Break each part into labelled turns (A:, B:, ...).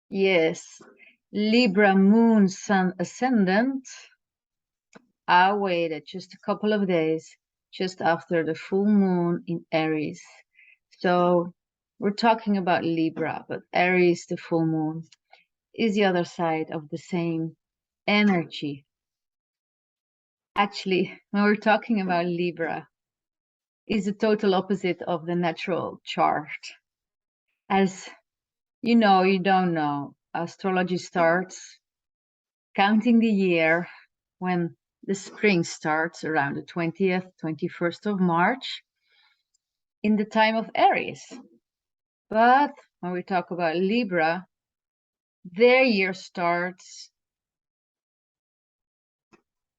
A: Yes, Libra moon sun ascendant. I waited just a couple of days just after the full moon in Aries. So we're talking about Libra, but Aries, the full moon, is the other side of the same energy. Actually, when we're talking about Libra, is the total opposite of the natural chart. As you know, you don't know, astrology starts counting the year when the spring starts around the 20th, 21st of March in the time of Aries. But when we talk about Libra, their year starts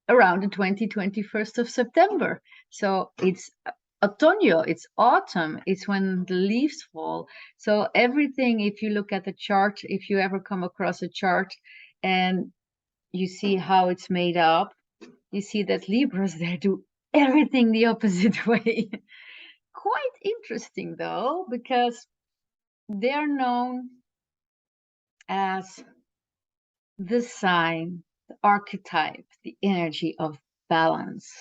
A: around the 21st of September. So it's Otoño, it's autumn, it's when the leaves fall. So everything, if you look at the chart, if you ever come across a chart and you see how it's made up, you see that Libras, they do everything the opposite way. Quite interesting though, because they're known as the sign, the archetype, the energy of balance.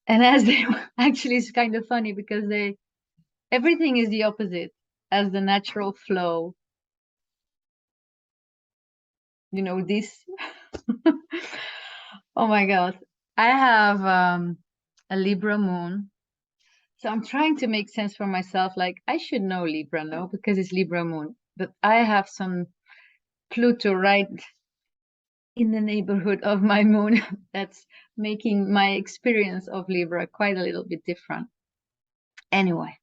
A: And as they actually, it's kind of funny because everything is the opposite as the natural flow. You know, this. Oh my God. I have a Libra moon. So I'm trying to make sense for myself. Like, I should know Libra, no? Because it's Libra moon. But I have some Pluto right in the neighborhood of my moon that's making my experience of Libra quite a little bit different. Anyway,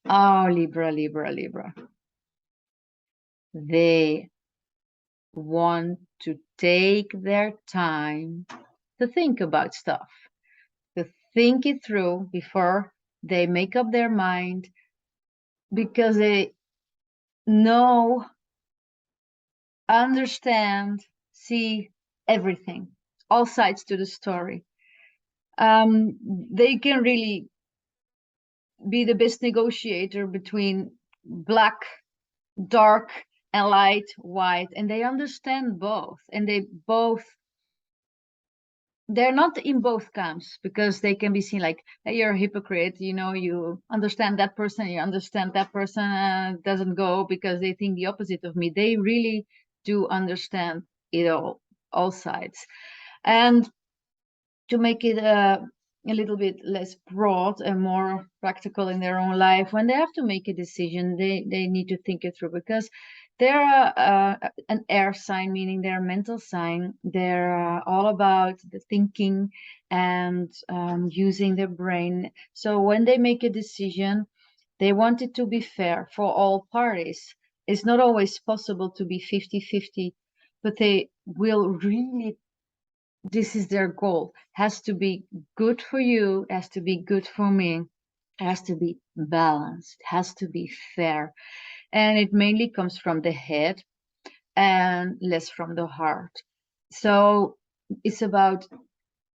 A: oh, Libra, Libra, Libra. They want to take their time to think about stuff, to think it through before they make up their mind, because they know, understand, see everything, all sides to the story. They can really be the best negotiator between black, dark, and light, white, and they understand both, and they're not in both camps, because they can be seen like, hey, you're a hypocrite, you know, you understand that person, you understand that person, doesn't go because they think the opposite of me. They really do understand it all sides. And to make it a little bit less broad and more practical in their own life, when they have to make a decision, they need to think it through, because they're an air sign, meaning they're a mental sign. They're all about the thinking and using their brain. So when they make a decision, they want it to be fair for all parties. It's not always possible to be 50-50, but they will really, this is their goal. Has to be good for you, has to be good for me, has to be balanced, has to be fair. And it mainly comes from the head and less from the heart. So it's about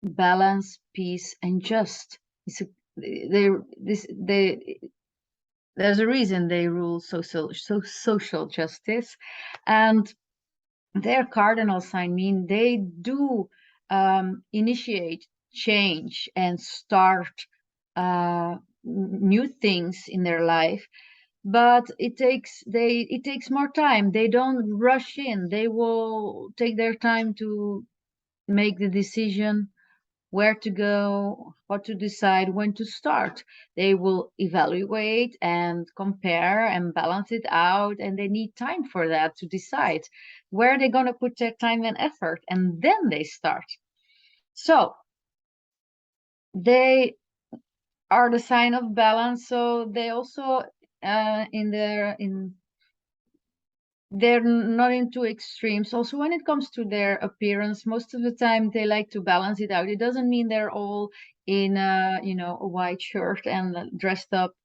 A: balance, peace, and just. There's a reason they rule social justice, and their cardinal sign mean they do initiate change and start new things in their life, but it takes more time. They don't rush in. They will take their time to make the decision where to go, what to decide, when to start. They will evaluate and compare and balance it out, and they need time for that to decide where they're going to put their time and effort, and then they start. So they are the sign of balance. So they also they're not into extremes. Also, when it comes to their appearance, most of the time they like to balance it out. It doesn't mean they're all in a white shirt and dressed up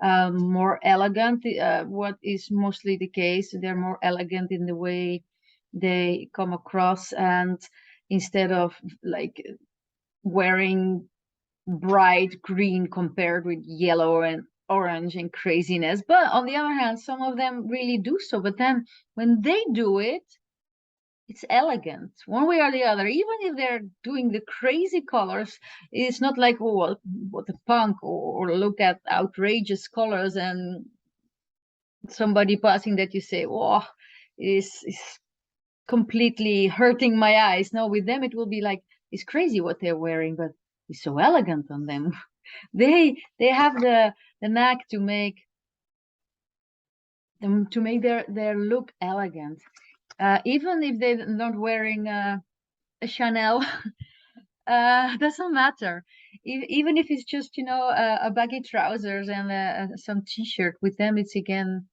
A: more elegant. What is mostly the case, they're more elegant in the way they come across, and instead of like wearing bright green compared with yellow and orange and craziness. But on the other hand, some of them really do so. But then when they do it, it's elegant one way or the other. Even if they're doing the crazy colors, it's not like, oh, what a punk, or look at outrageous colors and somebody passing that you say, oh, is completely hurting my eyes. No, with them it will be like, it's crazy what they're wearing, but it's so elegant on them. They have the knack to make them, to make their look elegant, even if they're not wearing a Chanel. Doesn't matter. Even if it's just, a baggy trousers and some t-shirt, with them it's again,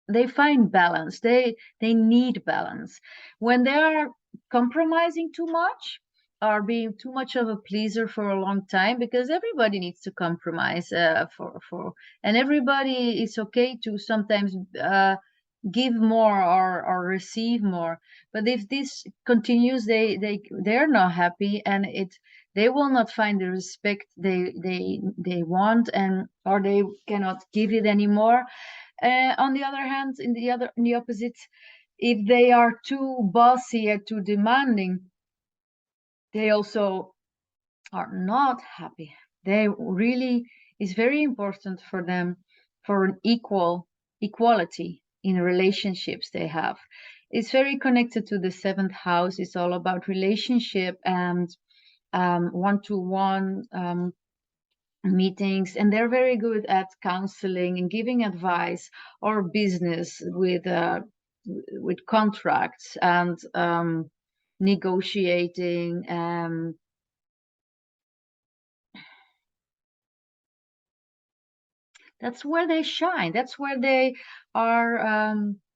A: they find balance. They need balance. When they are compromising too much or being too much of a pleaser for a long time, because everybody needs to compromise, for and everybody is okay to sometimes give more or receive more. But if this continues, they're not happy, and they will not find the respect they want, and or they cannot give it anymore. On the other hand, in the opposite, if they are too bossy or too demanding, they also are not happy. They really, is very important for them, for an equality in relationships they have. It's very connected to the seventh house. It's all about relationship and one-to-one meetings, and they're very good at counseling and giving advice, or business with contracts and negotiating. That's where they shine. That's where they are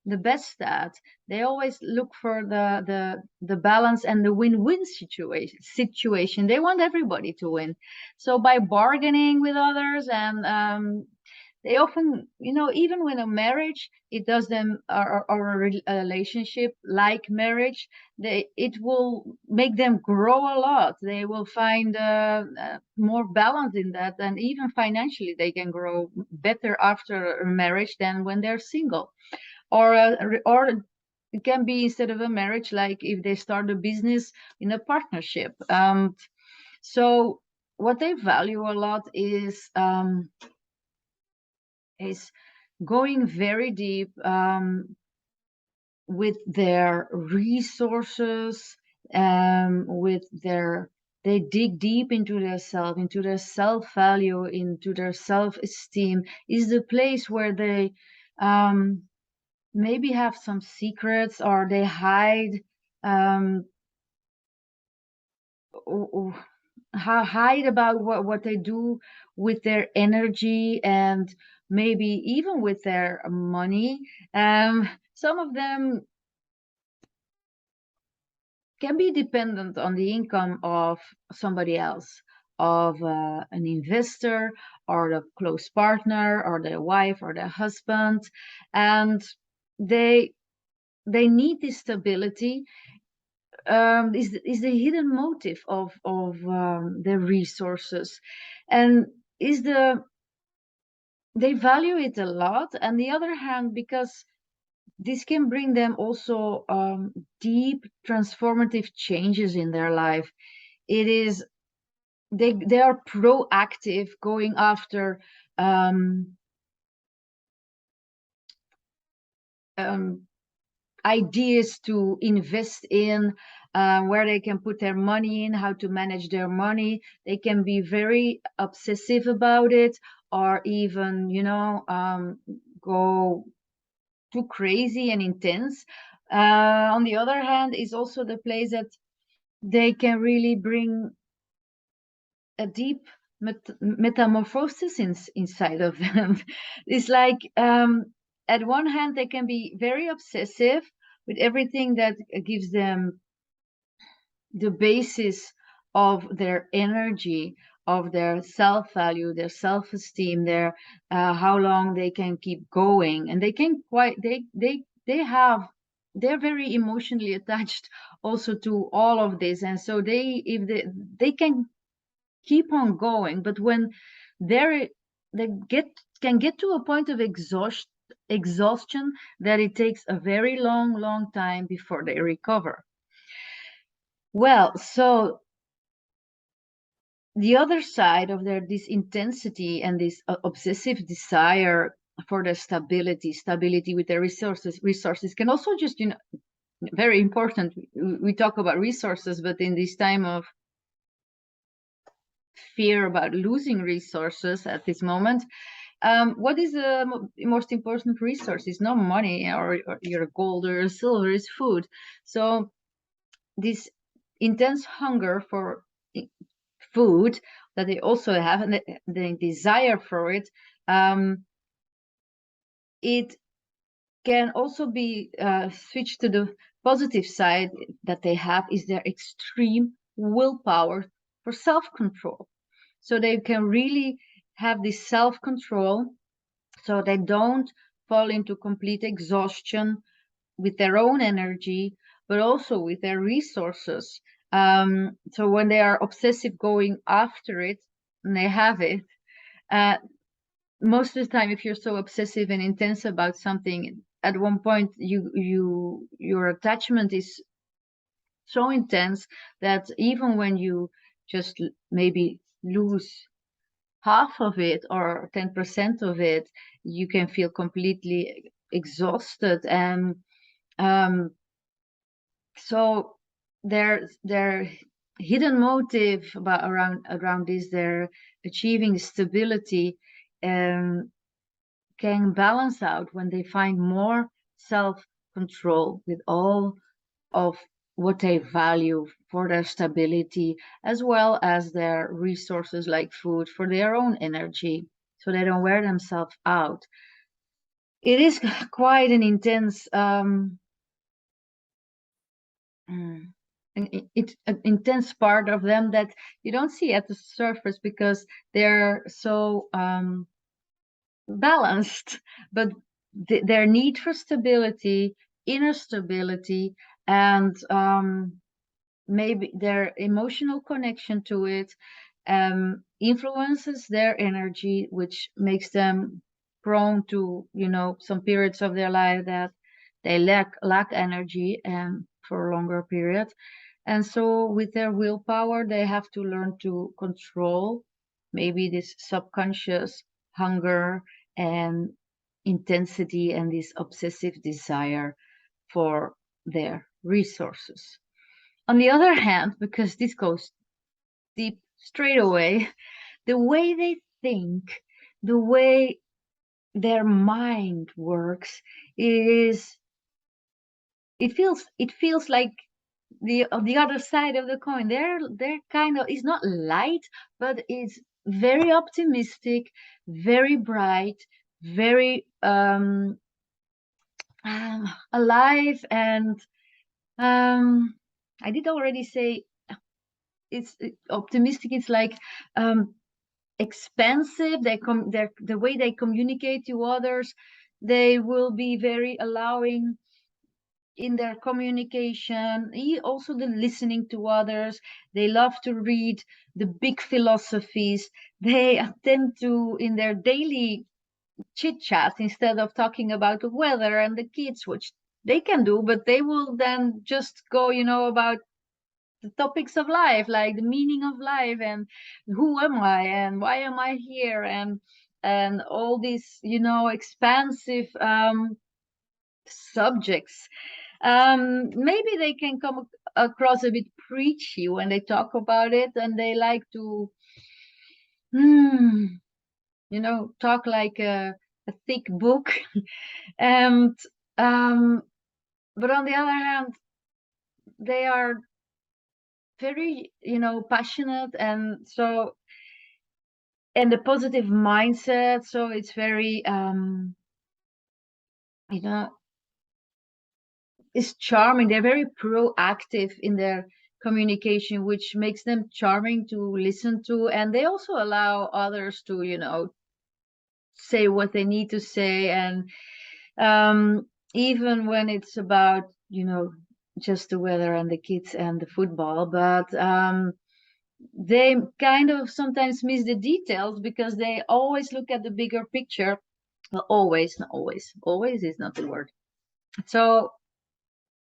A: the best at. They always look for the balance and the win-win situation. They want everybody to win. So by bargaining with others, and they often, even when a marriage, it does them, or a relationship like marriage, it will make them grow a lot. They will find more balance in that, and even financially they can grow better after a marriage than when they're single. Or it can be, instead of a marriage, like if they start a business in a partnership. So what they value a lot is going very deep with their resources, they dig deep into their self, into their self-value, into their self-esteem. Is the place where they maybe have some secrets, or they hide, hide about what they do with their energy, and maybe even with their money. Some of them can be dependent on the income of somebody else, of an investor, or a close partner, or their wife, or their husband, and they need this stability. Is the hidden motive of their resources, and they value it a lot. On the other hand, because this can bring them also deep transformative changes in their life. It is, they are proactive, going after ideas to invest in, where they can put their money in, how to manage their money. They can be very obsessive about it, or even, go too crazy and intense. On the other hand, is also the place that they can really bring a deep metamorphosis inside of them. It's like, at one hand, they can be very obsessive with everything that gives them the basis of their energy, of their self-value, their self-esteem, their how long they can keep going, and they can they're very emotionally attached also to all of this, and so they can keep on going. But when they can get to a point of exhaustion that it takes a very long time before they recover. Well, so the other side of this intensity and this obsessive desire for the stability with their resources can also just, very important. We talk about resources, but in this time of fear about losing resources at this moment, what is the most important resource? It's not money or your gold or silver, is food. So this intense hunger for food that they also have, and the desire for it, it can also be switched to the positive side that they have, is their extreme willpower for self-control. So they can really have this self-control, so they don't fall into complete exhaustion with their own energy, but also with their resources. So when they are obsessive going after it, and they have it, most of the time, if you're so obsessive and intense about something, at one point your attachment is so intense that even when you just maybe lose half of it or 10% of it, you can feel completely exhausted. And so their hidden motive around this, their achieving stability, can balance out when they find more self-control with all of what they value for their stability, as well as their resources like food for their own energy, so they don't wear themselves out. It is quite an intense an intense part of them that you don't see at the surface because they're so balanced, but their need for stability, inner stability, and maybe their emotional connection to it influences their energy, which makes them prone to, some periods of their life that they lack energy and for a longer period. And so with their willpower, they have to learn to control maybe this subconscious hunger and intensity and this obsessive desire for their resources. On the other hand, because this goes deep straight away, the way they think, the way their mind works is, it feels like the other side of the coin. They're kind of, it's not light, but it's very optimistic, very bright, very alive, and I did already say it's optimistic. It's like expansive. The way they communicate to others, they will be very allowing in their communication, also the listening to others. They love to read the big philosophies. They tend to, in their daily chit chat, instead of talking about the weather and the kids, which they can do, but they will then just go, about the topics of life, like the meaning of life and who am I and why am I here, and all these, expansive subjects. Maybe they can come across a bit preachy when they talk about it, and they like to, talk like a thick book. And but on the other hand, they are very, passionate, and the positive mindset. So it's very, it's charming. They're very proactive in their communication, which makes them charming to listen to. And they also allow others to, say what they need to say. And even when it's about, just the weather and the kids and the football, but they kind of sometimes miss the details because they always look at the bigger picture. Well, always, not always. Always is not the word. So,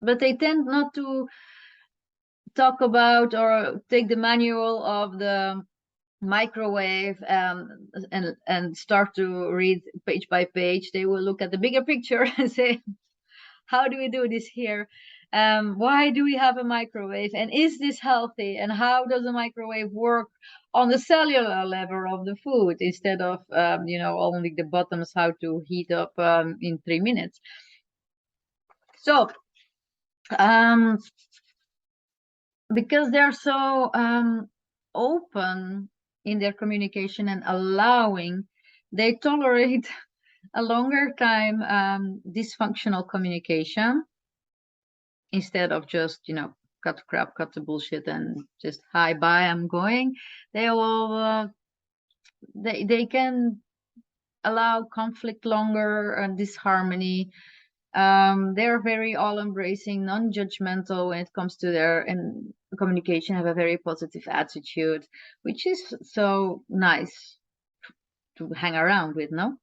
A: but they tend not to talk about or take the manual of the microwave and start to read page by page. They will look at the bigger picture and say, how do we do this here? Why do we have a microwave? And is this healthy? And how does a microwave work on the cellular level of the food instead of, only the bottoms, how to heat up in 3 minutes? So, um, because they're so open in their communication and allowing, they tolerate a longer time dysfunctional communication instead of just cut crap, cut the bullshit, and just hi, bye, I'm going. They will they can allow conflict longer and disharmony. They're very all embracing, non-judgmental when it comes to their and communication, have a very positive attitude, which is so nice to hang around with, no?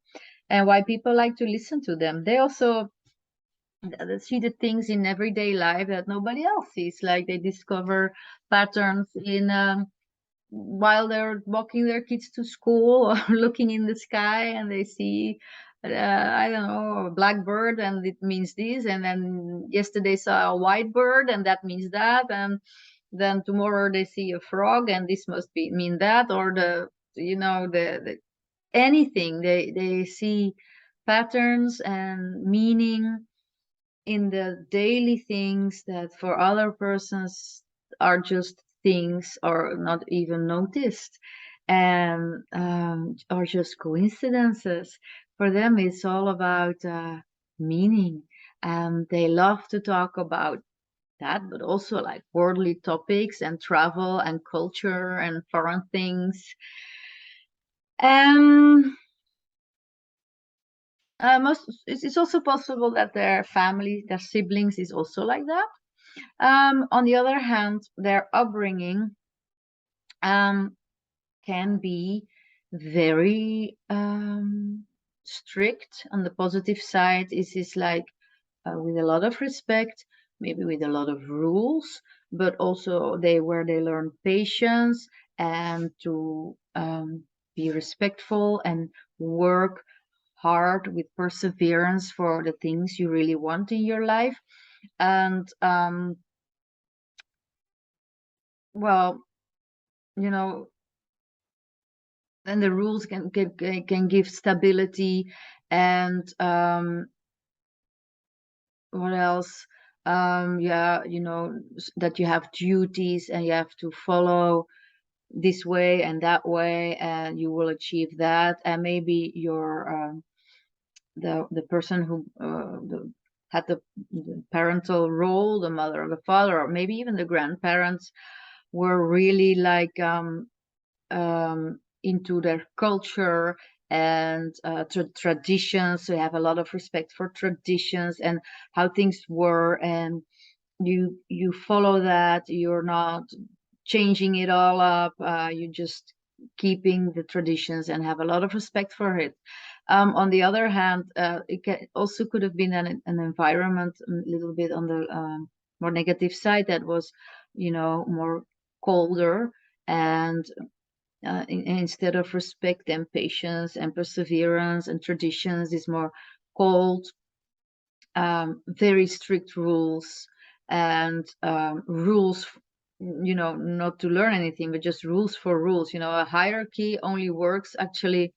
A: And why people like to listen to them. They also see the things in everyday life that nobody else sees. Like they discover patterns in while they're walking their kids to school or looking in the sky, and they see I don't know, a black bird, and it means this, and then yesterday saw a white bird, and that means that, and then tomorrow they see a frog, and this must be mean that, or the anything. They see patterns and meaning in the daily things that for other persons are just things or not even noticed, and are just coincidences. For them it's all about meaning, and they love to talk about that, but also like worldly topics and travel and culture and foreign things. um Most, it's also possible that their family, their siblings is also like that. On the other hand, their upbringing um, can be very strict. On the positive side, is like with a lot of respect, maybe with a lot of rules, but also where they learn patience and to be respectful and work hard with perseverance for the things you really want in your life. And well, you know, and the rules can give stability. And what else? Yeah, that you have duties and you have to follow this way and that way, and you will achieve that. And maybe your the person who had the parental role, the mother or the father, or maybe even the grandparents, were really like into their culture and traditions. So you have a lot of respect for traditions and how things were, and you follow that. You're not changing it all up. You just keeping the traditions and have a lot of respect for it. On the other hand, also could have been an environment a little bit on the more negative side that was, more colder, and instead of respect and patience and perseverance and traditions, is more cold, very strict rules, and rules, not to learn anything, but just rules for rules. A hierarchy only works actually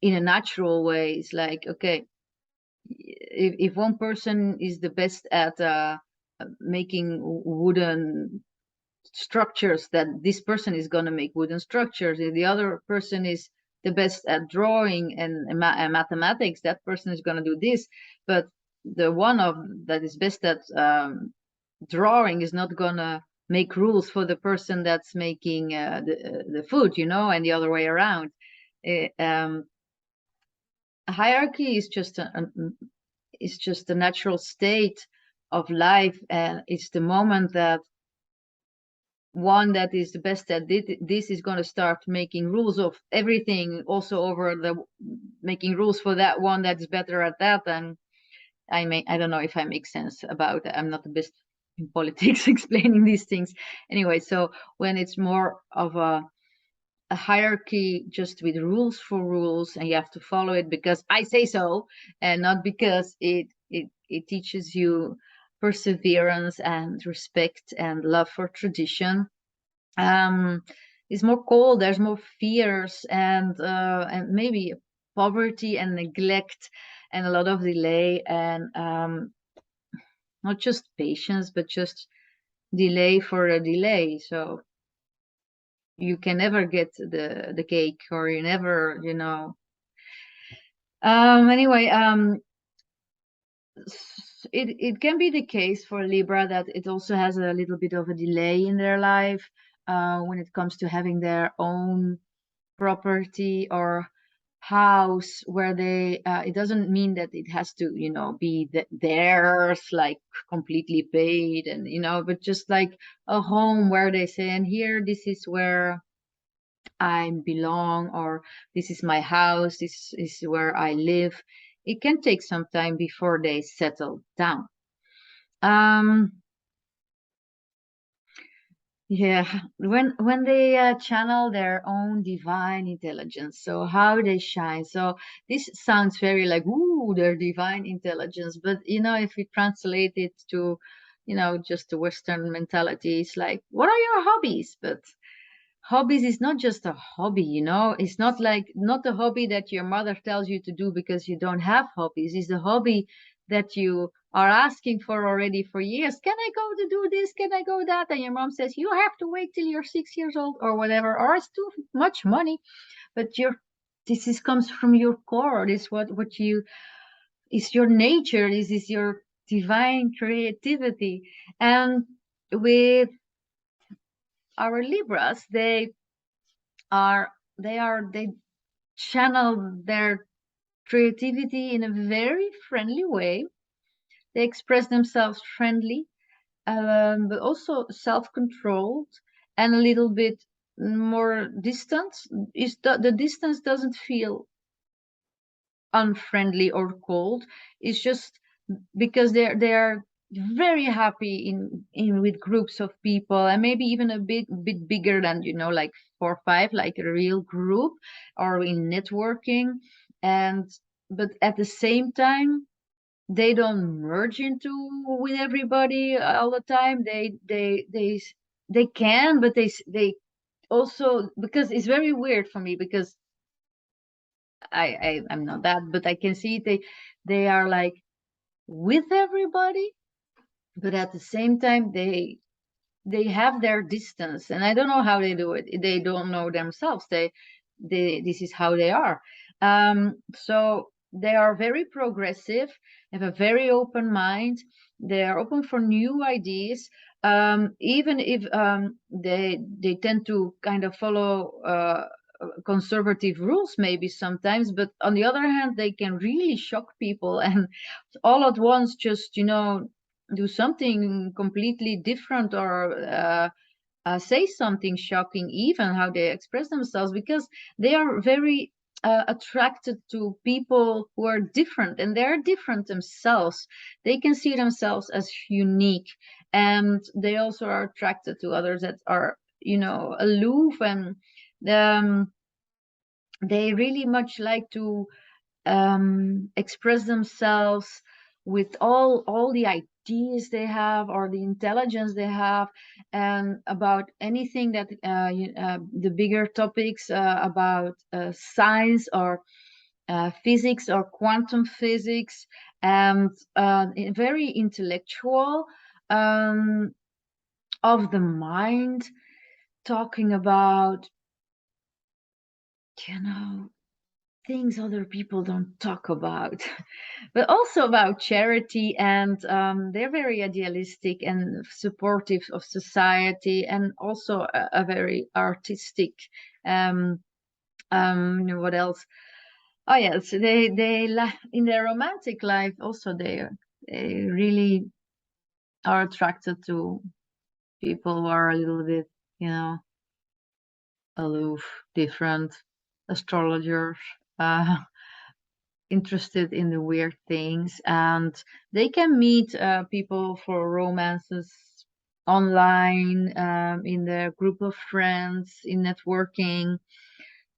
A: in a natural way. It's like, okay, if one person is the best at making wooden structures, that this person is going to make wooden structures. If the other person is the best at drawing and mathematics, that person is going to do this. But the one of that is best at drawing is not going to make rules for the person that's making the food, and the other way around. Hierarchy is just a natural state of life, and it's the moment that one that is the best at this is going to start making rules of everything, also over the making rules for that one that's better at that. And I don't know if I make sense about it. I'm not the best in politics explaining these things. Anyway, so when it's more of a hierarchy just with rules for rules, and you have to follow it because I say so, and not because it teaches you perseverance and respect and love for tradition, um, is more cold. There's more fears and maybe poverty and neglect and a lot of delay and not just patience, but just delay for a delay. So you can never get the cake, or you never, anyway, it can be the case for Libra that it also has a little bit of a delay in their life when it comes to having their own property or house where they it doesn't mean that it has to be theirs, like completely paid, and but just like a home where they say, and here, this is where I belong, or this is my house, this is where I live. It can take some time before they settle down. um Yeah, when they channel their own divine intelligence, so how they shine. So this sounds very like, ooh, their divine intelligence, but if we translate it to, just the Western mentality, it's like, what are your hobbies? But hobbies is not just a hobby, it's not like, not a hobby that your mother tells you to do because you don't have hobbies. It's a hobby that you are asking for already for years. Can I go to do this? Can I go that? And your mom says, you have to wait till you're 6 years old or whatever, or it's too much money. But this is comes from your core. This what you is your nature. This is your divine creativity. And with our Libras, they channel their creativity in a very friendly way. They express themselves friendly, but also self-controlled and a little bit more distant. Is the distance doesn't feel unfriendly or cold. It's just because they're very happy in with groups of people, and maybe even a bit bigger than like 4 or 5, like a real group, or in networking. And but at the same time, they don't merge into with everybody all the time. They can, but they also, because it's very weird for me, because I'm not that, but I can see they are like with everybody, but at the same time they have their distance, and I don't know how they do it. They don't know themselves. They this is how they are. So they are very progressive, have a very open mind. They are open for new ideas, even if they tend to kind of follow conservative rules maybe sometimes, but on the other hand, they can really shock people and all at once just do something completely different, or say something shocking, even how they express themselves, because they are very attracted to people who are different, and they're different themselves. They can see themselves as unique, and they also are attracted to others that are aloof, and um, they really much like to express themselves with all the ideas they have, or the intelligence they have, and about anything that the bigger topics about science, or physics, or quantum physics, and very intellectual, um, of the mind, talking about you know things other people don't talk about, but also about charity. And they're very idealistic and supportive of society, and also a very artistic. Um, what else? Oh yes, in their romantic life also they really are attracted to people who are a little bit. you know, aloof, different astrologers, uh, interested in the weird things, and they can meet people for romances online, in their group of friends, in networking,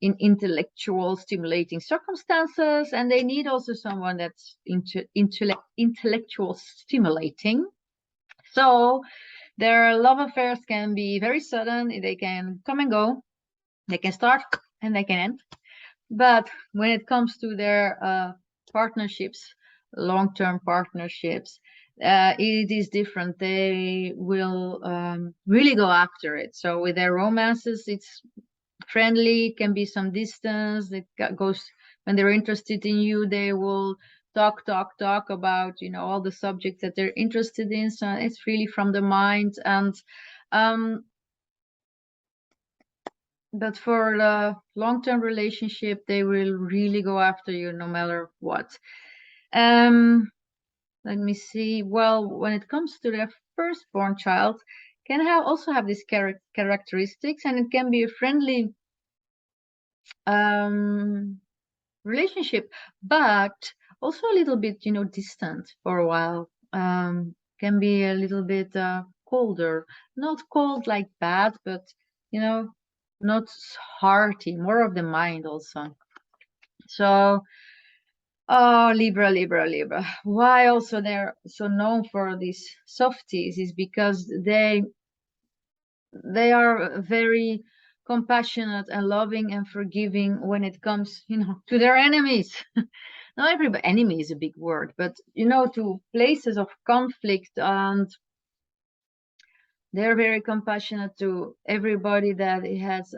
A: in intellectual stimulating circumstances, and they need also someone that's intellectual stimulating. So their love affairs can be very sudden. They can come and go. They can start and they can end. But when it comes to their partnerships, long-term partnerships, it is different. They will really go after it. So with their romances, it's friendly, can be some distance. It goes when they're interested in you, they will talk about, all the subjects that they're interested in. So it's really from the mind. And um, but for the long-term relationship, they will really go after you no matter what. Um, Let me see. Well, when it comes to their firstborn child, can also have these characteristics, and it can be a friendly um, relationship, but also a little bit, distant for a while. Can be a little bit colder, not cold like bad, but you know, not hearty, more of the mind also. So, oh, Libra, Libra, Libra. Why also they're so known for these softies is because they are very compassionate and loving and forgiving when it comes, to their enemies. Not everybody, enemy is a big word, but to places of conflict, and they're very compassionate to everybody that it has,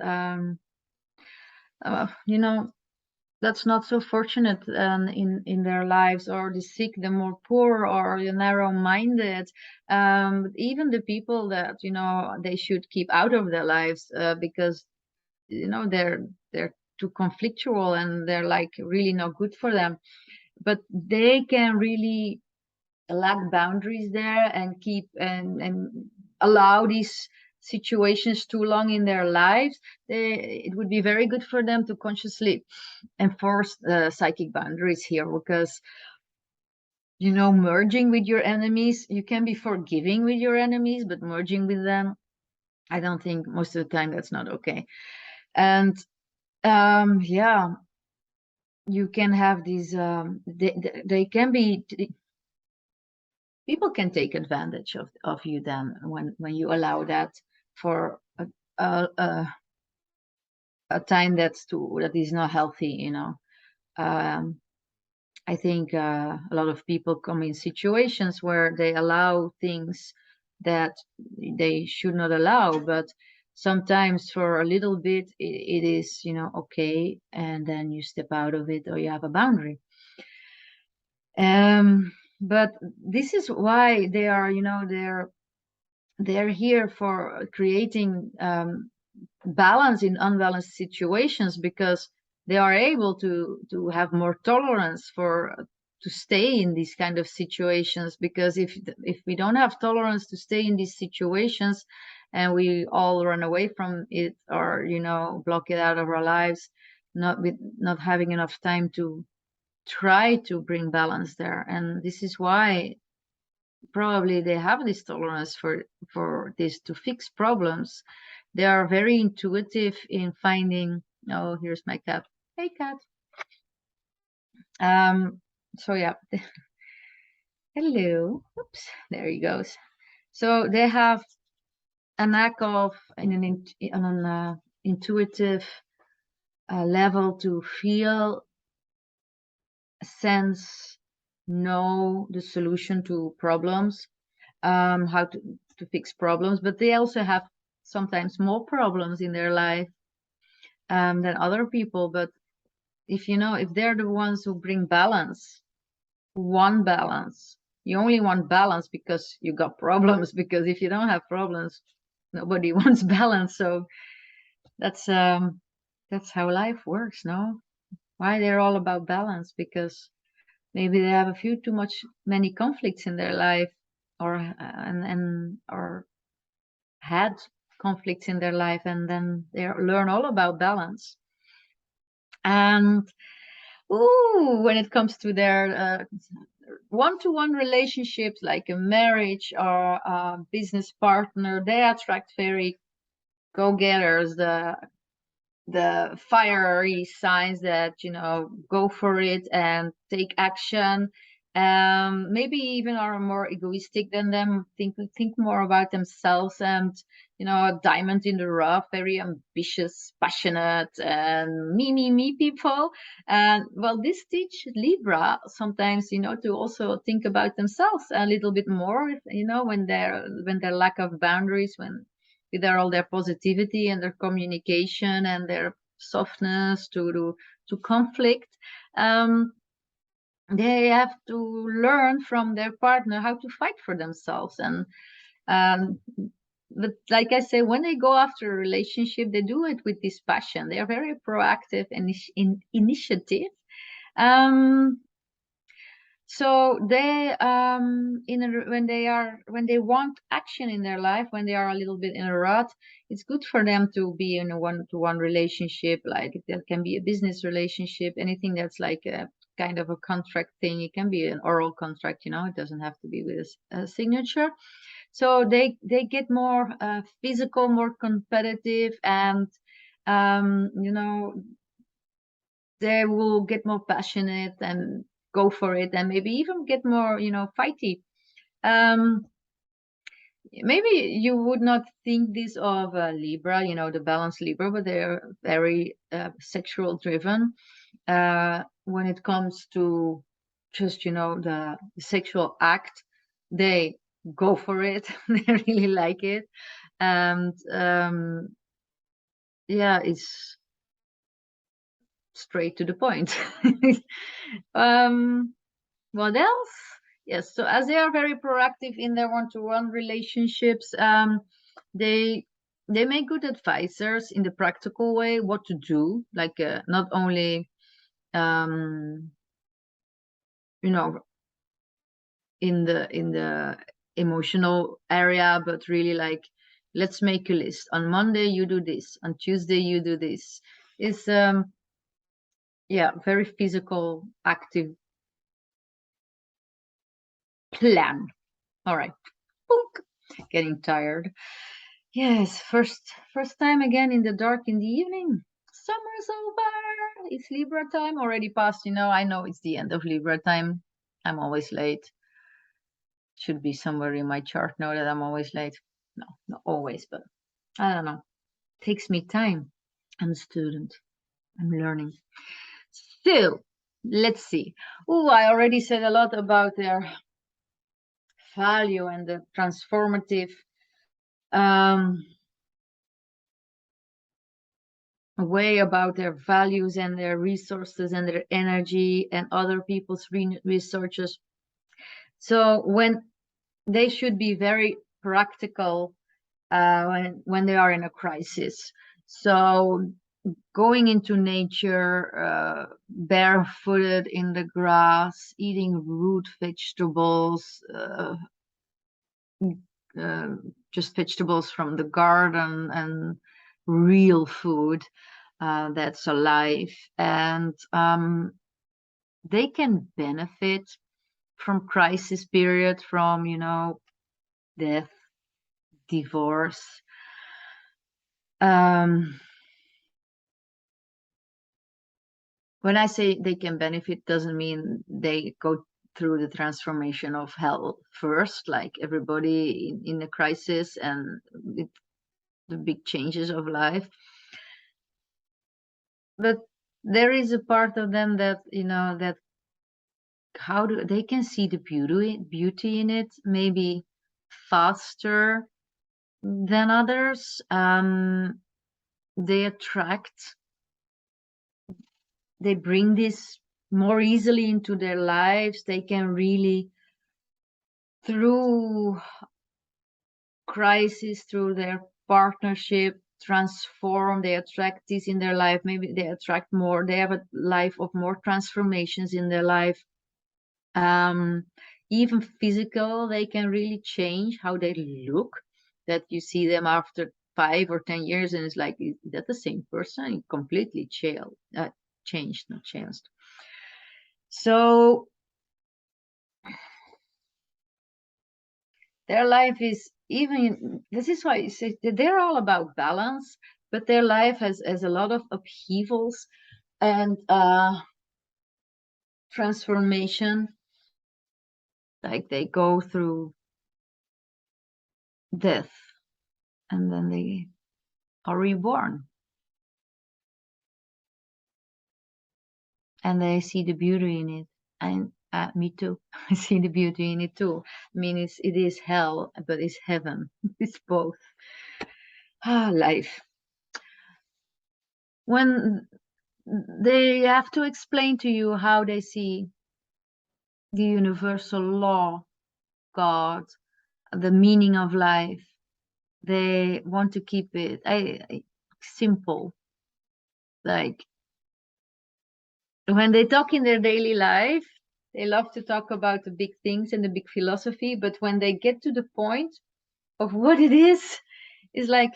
A: you know, that's not so fortunate in their lives, or the sick, the more poor, or the narrow-minded, even the people that they should keep out of their lives, because they're too conflictual and they're like really not good for them. But they can really lack boundaries there and keep and allow these situations too long in their lives. It would be very good for them to consciously enforce psychic boundaries here, because merging with your enemies, you can be forgiving with your enemies, but merging with them, I don't think most of the time that's not okay. And yeah, you can have these they can be, people can take advantage of you then when you allow that for a, a, a time that is not healthy. um, I think a lot of people come in situations where they allow things that they should not allow, but sometimes for a little bit it is okay, and then you step out of it, or you have a boundary. But this is why they are, they're here for creating balance in unbalanced situations, because they are able to have more tolerance for to stay in these kind of situations. Because if we don't have tolerance to stay in these situations, and we all run away from it, or block it out of our lives, not having enough time to try to bring balance there. And this is why probably they have this tolerance for this, to fix problems. They are very intuitive in finding. Oh, here's my cat. Hey, cat. So yeah. Hello. Oops, there he goes. So they have a knack of on an intuitive level to feel, sense, know the solution to problems, how to fix problems. But they also have sometimes more problems in their life than other people. But if they're the ones who bring balance, balance, you only want balance because you got problems. Because if you don't have problems, nobody wants balance. So that's how life works. No, why they're all about balance? Because maybe they have a few too many conflicts in their life, or or had conflicts in their life, and then they learn all about balance. And when it comes to their one-to-one relationships, like a marriage or a business partner, they attract very go-getters, the fiery signs that, go for it and take action. Maybe even are more egoistic than them, think more about themselves, and a diamond in the rough, very ambitious, passionate, and me people. And well, this teach Libra sometimes, to also think about themselves a little bit more, when their lack of boundaries, when with all their positivity and their communication and their softness to conflict. They have to learn from their partner how to fight for themselves. And but like I say, when they go after a relationship, they do it with this passion. They are very proactive and in initiative. So they when they want action in their life, when they are a little bit in a rut, it's good for them to be in a one-to-one relationship. Like that can be a business relationship, anything that's like a kind of a contract thing. It can be an oral contract, it doesn't have to be with a signature. So they get more physical, more competitive, and they will get more passionate and go for it, and maybe even get more fighty. Maybe you would not think this of Libra, the balanced Libra, but they're very sexual driven when it comes to just the sexual act. They go for it. They really like it. And it's straight to the point. What else? Yes, so as they are very proactive in their one-to-one relationships, they make good advisors in the practical way, what to do, like not only in the emotional area, but really like, let's make a list. On Monday you do this, on Tuesday you do this. It's very physical, active plan. All right. Book. Getting tired. Yes, first time again in the dark in the evening. Summer's over. It's Libra time. Already passed, I know it's the end of Libra time. I'm always late. Should be somewhere in my chart now that I'm always late. No, not always, but I don't know. Takes me time. I'm a student. I'm learning. Still, let's see. I already said a lot about their value and the transformative way about their values and their resources and their energy and other people's researches. So when they should be very practical when they are in a crisis. So going into nature, barefooted in the grass, eating root vegetables, just vegetables from the garden, and real food that's alive. And they can benefit from crisis period, from death, divorce. When I say they can benefit, doesn't mean they go through the transformation of hell first, like everybody in a crisis and with the big changes of life. But there is a part of them that that they can see the beauty in it, maybe faster than others. They bring this more easily into their lives. They can really, through crisis, through their partnership, transform. They attract this in their life. Maybe they attract more. They have a life of more transformations in their life. Even physical, they can really change how they look, that you see them after 5 or 10 years, and it's like, is that the same person? Completely changed, not changed. So their life is, even this is why they're all about balance, but their life has a lot of upheavals and transformation. Like they go through death and then they are reborn, and they see the beauty in it. And me too. I see the beauty in it too. I mean, it is hell, but it's heaven. It's both. Life. When they have to explain to you how they see the universal law, God, the meaning of life, they want to keep it simple. Like when they talk in their daily life, they love to talk about the big things and the big philosophy, but when they get to the point of what it is like,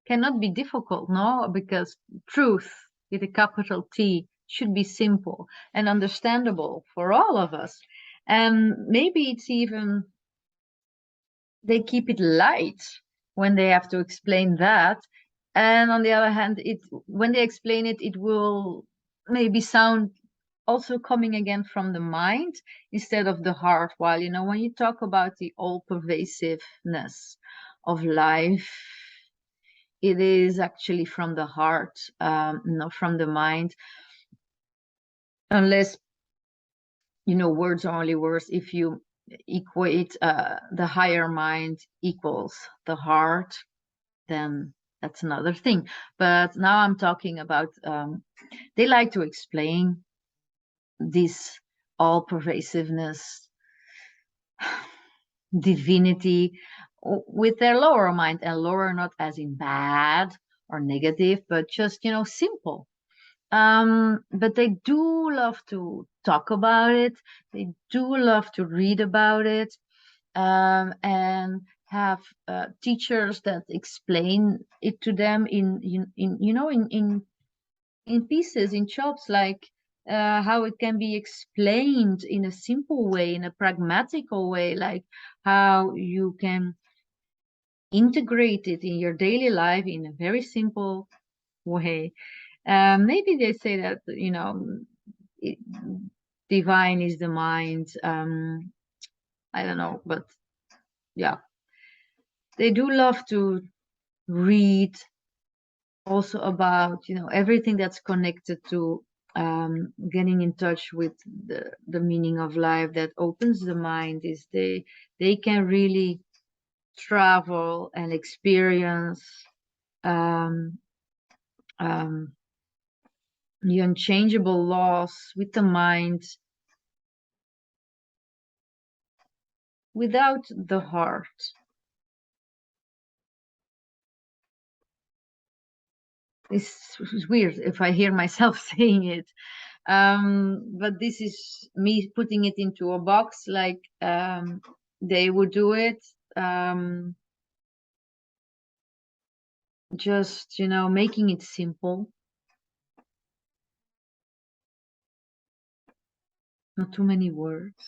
A: cannot be difficult, no? Because truth with a capital T should be simple and understandable for all of us. And maybe it's even, they keep it light when they have to explain that. And on the other hand, when they explain it, it will maybe sound also coming again from the mind instead of the heart. While, when you talk about the all pervasiveness of life, it is actually from the heart, not from the mind. Unless, words are only words. If you equate the higher mind equals the heart, then that's another thing. But now I'm talking about, they like to explain this all pervasiveness, divinity, with their lower mind, and lower not as in bad or negative, but just, simple. But they do love to talk about it. They do love to read about it, and have teachers that explain it to them in pieces, in chops, like how it can be explained in a simple way, in a pragmatical way, like how you can integrate it in your daily life in a very simple way. Maybe they say that, it, divine is the mind. I don't know, but yeah, they do love to read also about, everything that's connected to getting in touch with the meaning of life, that opens the mind. Is they can really travel and experience um, um, the unchangeable laws with the mind without the heart. It's weird if I hear myself saying it, but this is me putting it into a box, like they would do it, just making it simple, not too many words.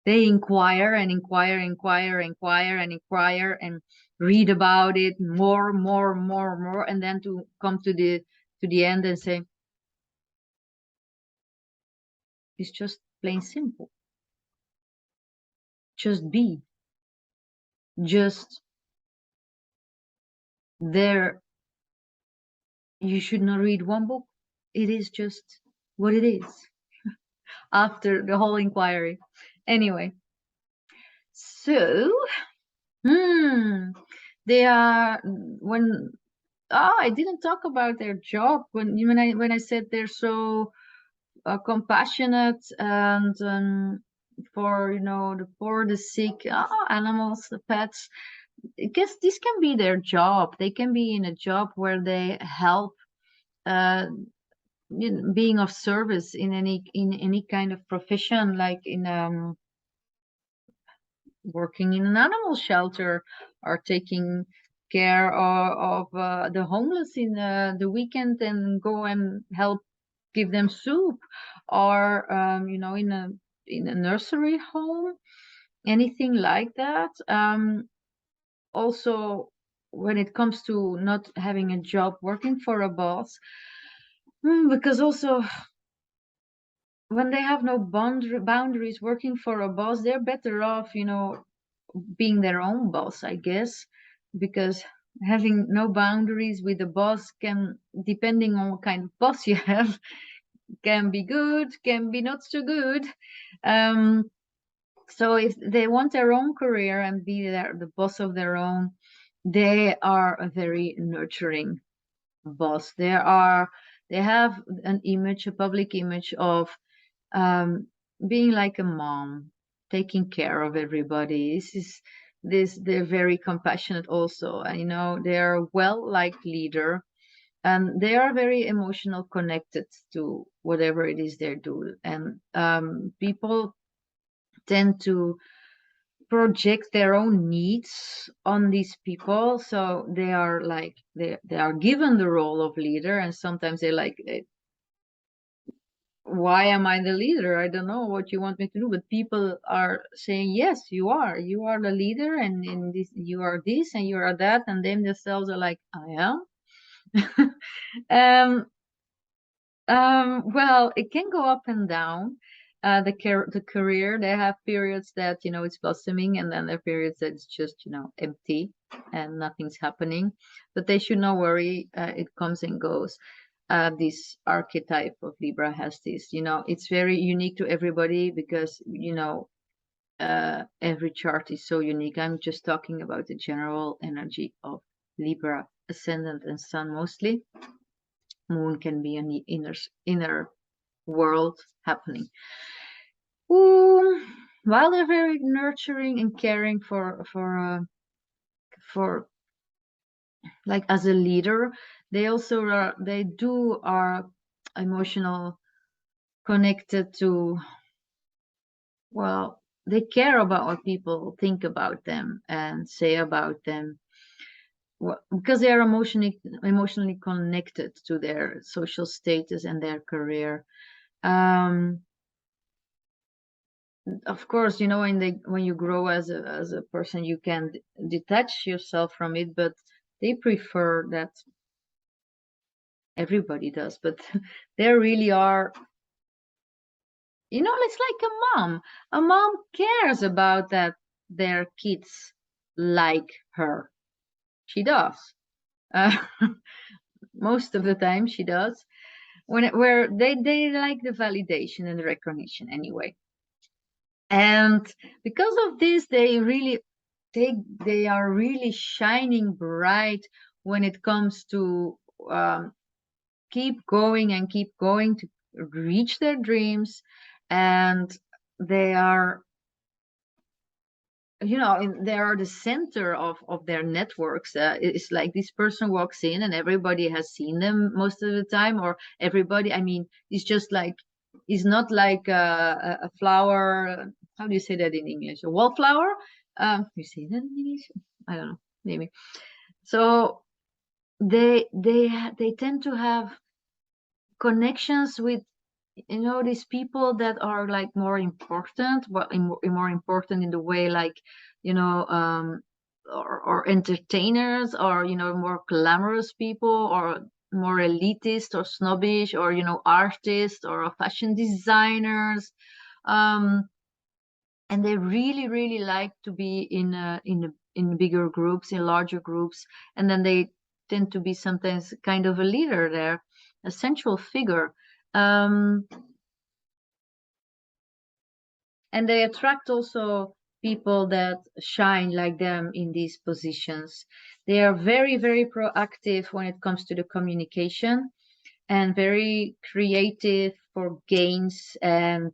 A: They inquire and inquire and inquire and read about it more, and then to come to the end and say, it's just plain simple. Just be. Just there. You should not read one book. It is just what it is after the whole inquiry. Anyway, so they are, when I didn't talk about their job, when I said they're so compassionate and for the poor, the sick, animals, the pets. I guess this can be their job. They can be in a job where they help, being of service in any kind of profession, like in working in an animal shelter, or taking care of the homeless in the weekend and go and help give them soup, or in a nursery home, anything like that. Also, when it comes to not having a job, working for a boss, because also when they have no boundaries, working for a boss, they're better off, being their own boss, I guess, because having no boundaries with the boss can, depending on what kind of boss you have, can be good, can be not so good. Um, so if they want their own career and be the boss of their own, they are a very nurturing boss. They have an image, a public image of um, being like a mom, taking care of everybody. They're very compassionate also, and they're a well-liked leader, and they are very emotional connected to whatever it is they do. And people tend to project their own needs on these people, so they are like they are given the role of leader, and sometimes they're like, why am I the leader? I don't know what you want me to do. But people are saying, yes, you are. You are the leader, and in this, you are this, and you are that, and them themselves are like, I am. um, well, it can go up and down. The career, they have periods that it's blossoming, and then there are periods that it's just empty and nothing's happening. But they should not worry. It comes and goes. This archetype of Libra has this. It's very unique to everybody because every chart is so unique. I'm just talking about the general energy of Libra ascendant and sun mostly. Moon can be an inner world happening. Ooh, while they're very nurturing and caring for like as a leader, they also are emotional connected to, well, they care about what people think about them and say about them, because they are emotionally connected to their social status and their career. Of course, when you grow as a person, you can detach yourself from it, but they prefer that. Everybody does, but there really are, it's like a mom. A mom cares about that their kids like her. She does. Uh, most of the time she does. Where they like the validation and the recognition anyway. And because of this, they are really shining bright when it comes to keep going and keep going to reach their dreams. And they are, they are the center of their networks. It's like this person walks in and everybody has seen them most of the time, or everybody, I mean, it's not like a flower. How do you say that in English? A wallflower? You say that in English? I don't know, maybe. So they tend to have connections with these people that are like more important, but more important in the way, like or entertainers, or more glamorous people, or more elitist or snobbish, or artists or fashion designers. um and they really really like to be in bigger groups, in larger groups, and then they tend to be sometimes kind of a leader there, a central figure. um and they attract also people that shine like them in these positions. They are very very proactive when it comes to the communication, and very creative for gains and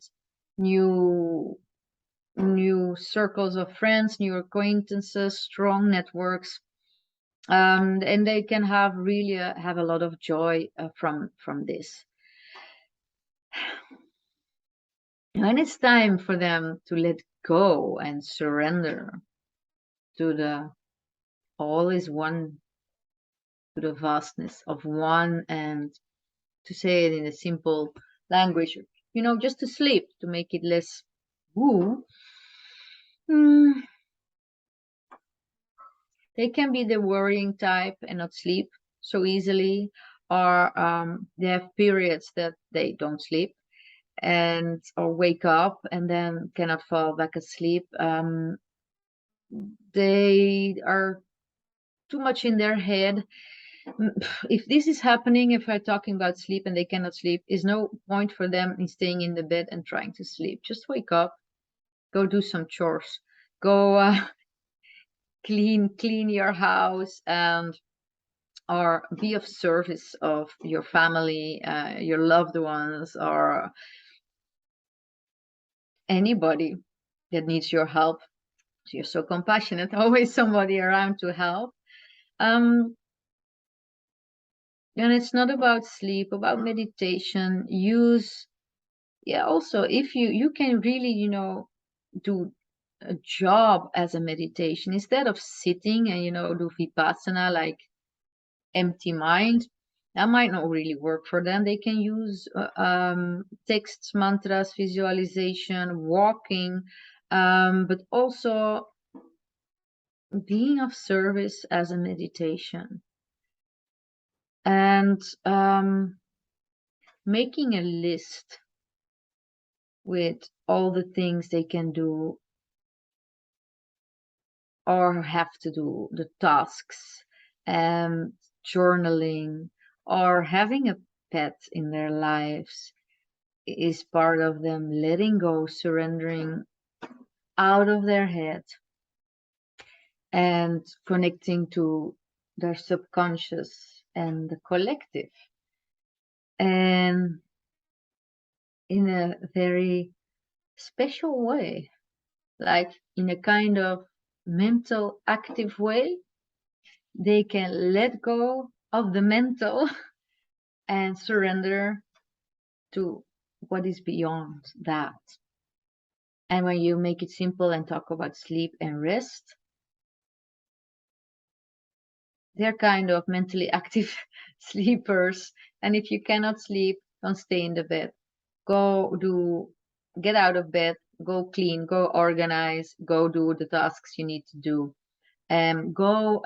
A: new circles of friends, new acquaintances, strong networks. And they can have really have a lot of joy from this. When it's time for them to let go and surrender to the all is one, to the vastness of one. And to say it in a simple language, just to sleep, to make it less woo. mm, they can be the worrying type and not sleep so easily, or they have periods that they don't sleep and or wake up and then cannot fall back asleep. They are too much in their head. If this is happening, if we're talking about sleep and they cannot sleep, is no point for them in staying in the bed and trying to sleep. Just wake up, go do some chores, go clean your house, and or be of service of your family, your loved ones, or anybody that needs your help. So you're so compassionate, always somebody around to help. um and it's not about sleep, about meditation. Use, yeah, also, if you can really, do a job as a meditation instead of sitting and do vipassana, like empty mind. That might not really work for them. They can use texts, mantras, visualization, walking, but also being of service as a meditation, and making a list with all the things they can do or have to do, the tasks, and journaling, or having a pet in their lives is part of them letting go, surrendering out of their head and connecting to their subconscious and the collective, and in a very special way, like in a kind of mental active way. They can let go of the mental and surrender to what is beyond that. And when you make it simple and talk about sleep and rest, they're kind of mentally active sleepers. And if you cannot sleep, don't stay in the bed. Get out of bed, go clean, go organize, go do the tasks you need to do. Go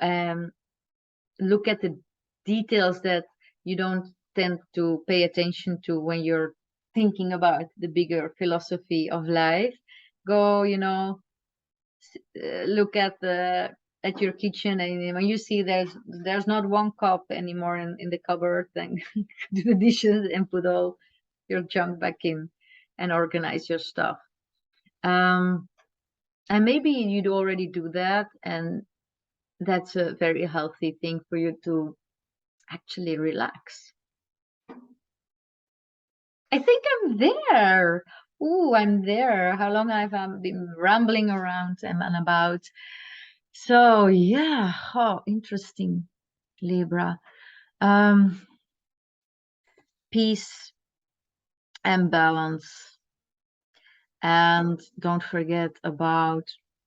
A: look at the details that you don't tend to pay attention to when you're thinking about the bigger philosophy of life. Go, look at your kitchen, and when you see there's not one cup anymore in the cupboard, then do the dishes and put all your junk back in and organize your stuff. um and maybe you'd already do that, and that's a very healthy thing for you to actually relax. I think I'm there. Ooh, I'm there. How long I've been rambling around and about. So yeah, oh, interesting, Libra. Um, Peace and balance, and don't forget about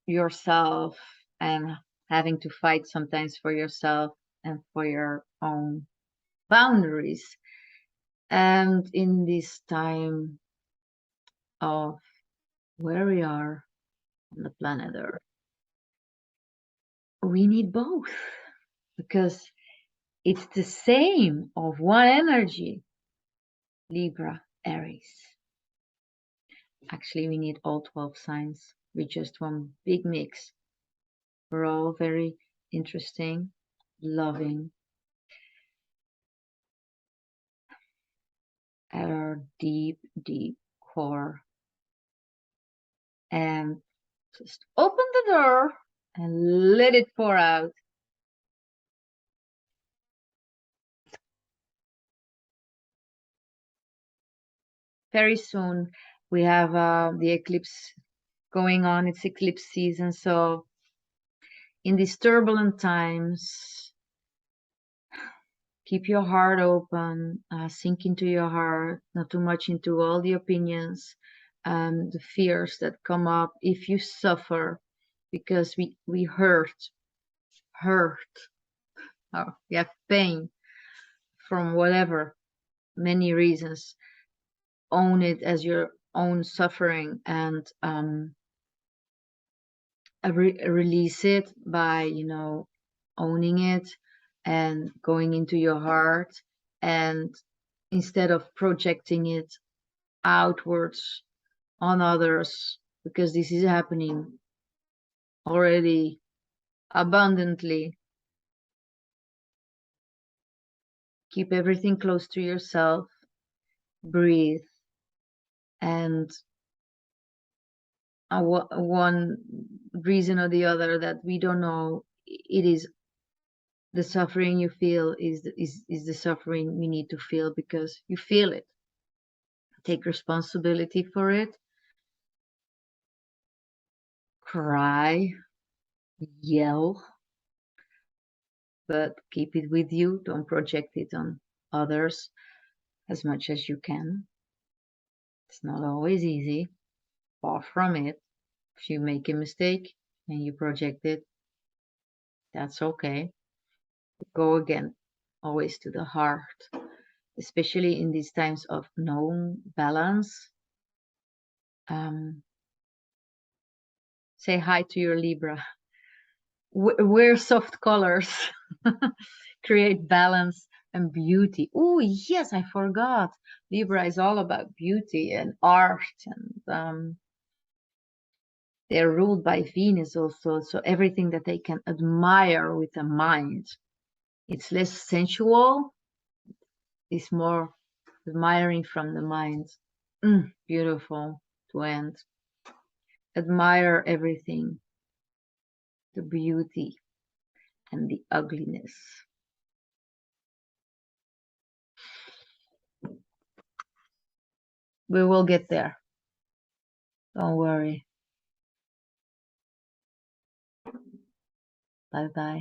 A: yourself and having to fight sometimes for yourself and for your own boundaries. And in this time of where we are on the planet Earth, we need both, because it's the same of one energy, Libra, Aries. Actually, we need all 12 signs with just one big mix. We're all very interesting, loving, at our deep, deep core. And just open the door and let it pour out. Very soon we have the eclipse going on. It's eclipse season. So in these turbulent times, keep your heart open, sink into your heart, not too much into all the opinions, the fears that come up. If you suffer because we hurt hurt or you have pain from whatever, many reasons, own it as your own suffering and release it by, owning it and going into your heart, and instead of projecting it outwards on others, because this is happening already abundantly. Keep everything close to yourself, breathe, and one reason or the other that we don't know, it is the suffering you feel is the suffering we need to feel because you feel it. Take responsibility for it. Cry, yell, but keep it with you. Don't project it on others as much as you can. It's not always easy. Far from it. If you make a mistake and you project it, that's okay. Go again, always to the heart, especially in these times of no balance. Say hi to your Libra. Wear soft colors. Create balance and beauty. Oh, yes, I forgot. Libra is all about beauty and art, and they're ruled by Venus also, so everything that they can admire with the mind. It's less sensual, it's more admiring from the mind. Beautiful to end. Admire everything, the beauty and the ugliness. We will get there. Don't worry. Bye bye.